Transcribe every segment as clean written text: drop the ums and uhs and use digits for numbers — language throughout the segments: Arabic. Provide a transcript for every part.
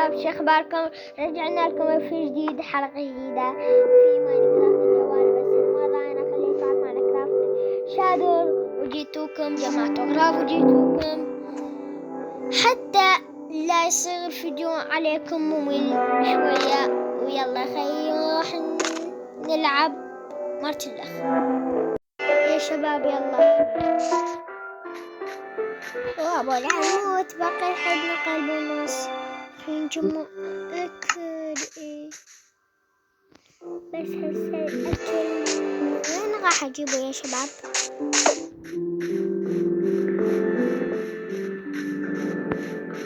شباب، شو اخباركم؟ رجعنا لكم في جديد، حلقة جديدة في ماينكرافت الجوال. بس المرة انا خليت على ماينكرافت شادر وجيتوكم، جمعت اغراض وجيتوكم حتى لا يصير الفيديو عليكم ممل شوية. ويلا خلينا نروح نلعب مرت الاخ يا شباب. يلا وابو العمود بقى الحد قلب ونص نجمع اكل بس هسه الاكل وين راح اجيبه يا شباب؟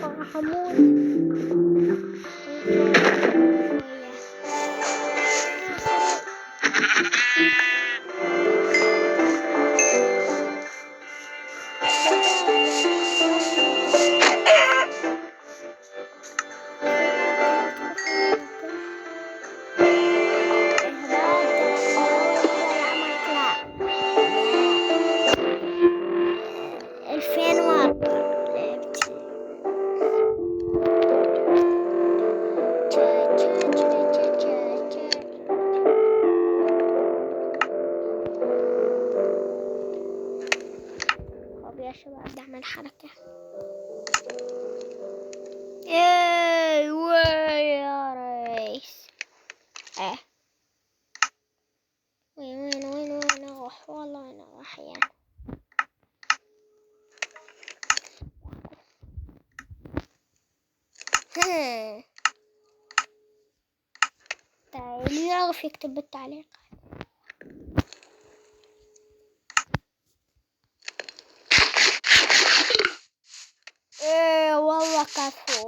راح اموت يا شباب. نعمل حركة. ايوه يا ريس. وين اروح؟ والله وين اروح يعني. طيب اللي يعرف يكتب بالتعليق. والله كفو.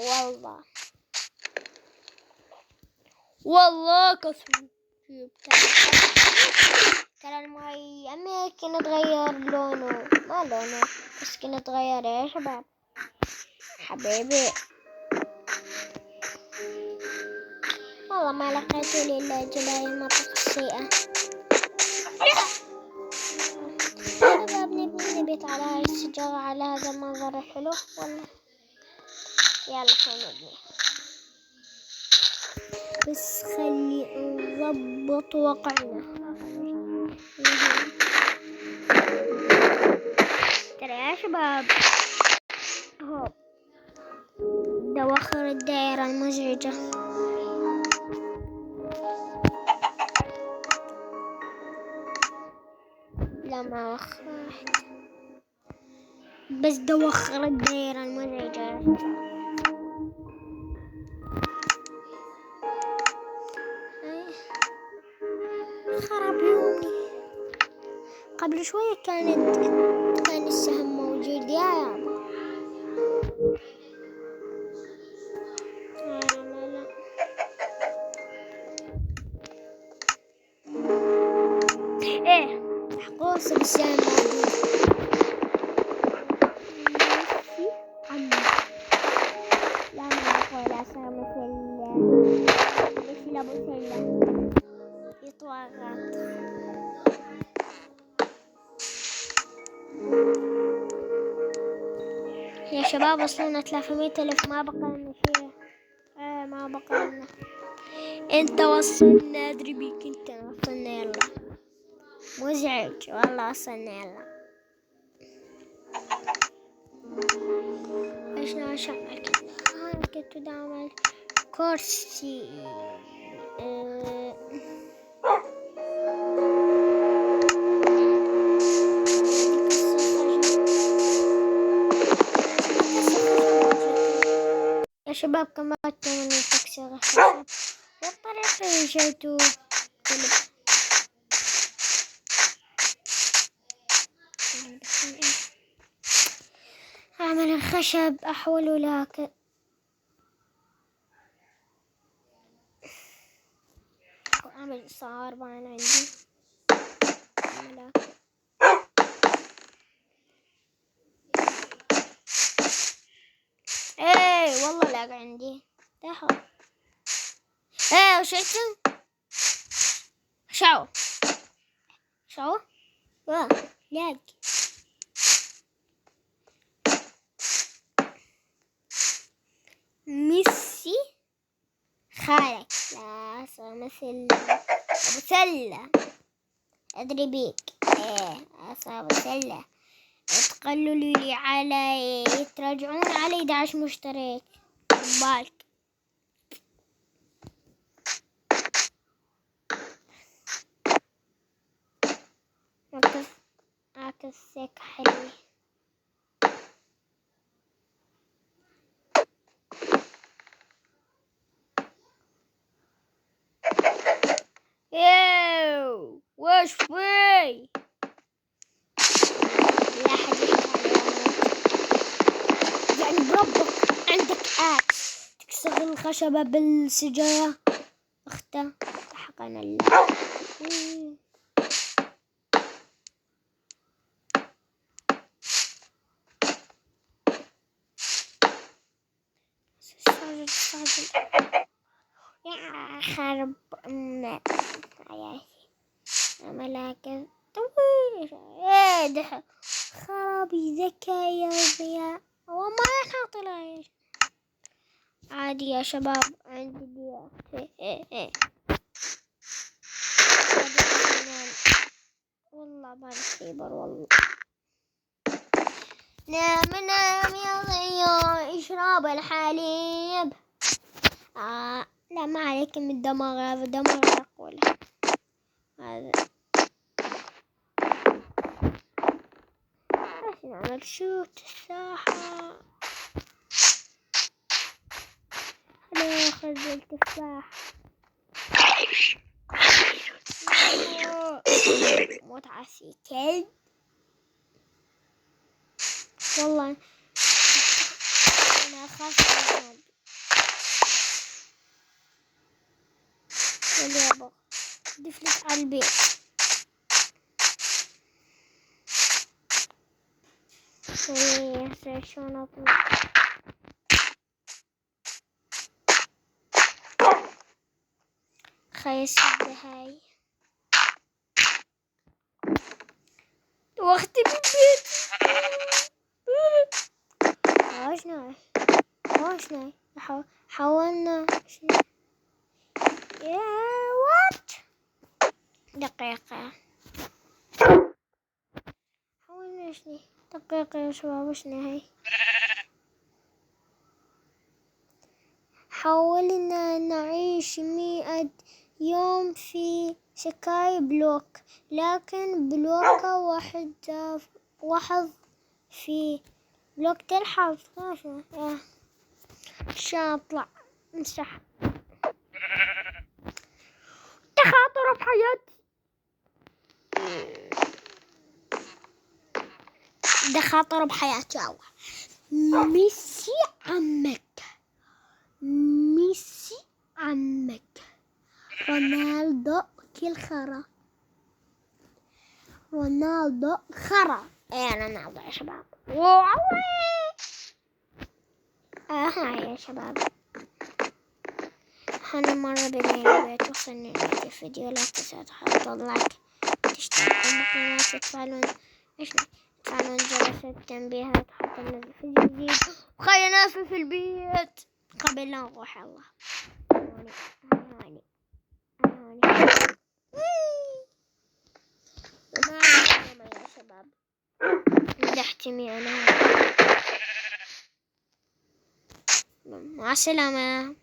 والله كفو. ترى المي يمكن نتغير لونه، ما لونه بس كنا نتغير يا شباب. حبيبي والله ما لقيت لي الا جلاية المنطقة السيئة. شباب نبني بيت على هاي الشجرة على هذا المنظر الحلو والله. يلا خلينا نبني، بس خلي نضبط وقعنا. ترى يا شباب اهو دواخر الدائرة المزعجة. لا ما وخرت، بس دواخر الدائرة المزعجة. خرب يومي. قبل شوية كان السهم موجود يا يابا. لا ايه محقوص بالسهم موجود. لا ما ولا سهم مثل ابو سلة يتورط. يا شباب وصلنا 300,000. ما بقى لنا شيء. ما بقى لنا. انت وصلنا، ادري بيك انت وصلنا. يلا مزعج والله. وصلنا يلا. ايش نشغل كذا؟ هاي كنت دعمل كرسي. يا شباب كما من تكسير الخشب بالطريقة جيتوا أعمل الخشب أحوله لكن أعمل صار بان عندي. ايه والله لاقى عندي تحت. ايه وشيتم شو لاقي ميسي مثل أبو سلة، أدري بيك. أبو سلة تقولوا لي على تراجعون على 11 مشترك بالك. عكسك حلوة. ياو وش في؟ لا حد يعني بربك عندك تكسر الخشبة بالسجارة اخته حقا الله. يا خرب حياتي ملاك طويل. ده خرابي ذكاء يا ضياء وما يحاطلاش عادي يا شباب. عندي ضياء والله ما الخيبر والله. نام نام يا ضياء اشرب الحليب. لا ما عليك من الدماغ، هذا دماغ أقول هذا. بس نعمل شوت الساحة. أنا أخذ التفاح. متعسي كلب والله. أنا أخاف من اللعبة دفلت على البيت. شلون أطلع؟ خيس هاي وقتي بالبيت. عاشنا حاولنا يا وات دقيقة. حاولنا شني دقيقة يا شباب. وشنا هاي حاولنا نعيش 100 يوم في سكاي بلوك، لكن بلوك واحد في بلوك تلحظ. عشان اطلع امسح تخاطر بحياتي. تخاطر بحياتي الله. ميسي عمك رونالدو كل خرا. رونالدو خرا. رونالدو يا شباب. هاي يا شباب أنا مرة بالليل وصلني الفيديو. لا تنسوا تحطوا لايك، تشتركوا بالقناة، تفعلون جرس التنبيهات حتى ننزل فيديو جديد. وخلينا في البيت قبل لا نروح. الله هاني يا شباب مدحتمي أنا. مع السلامة.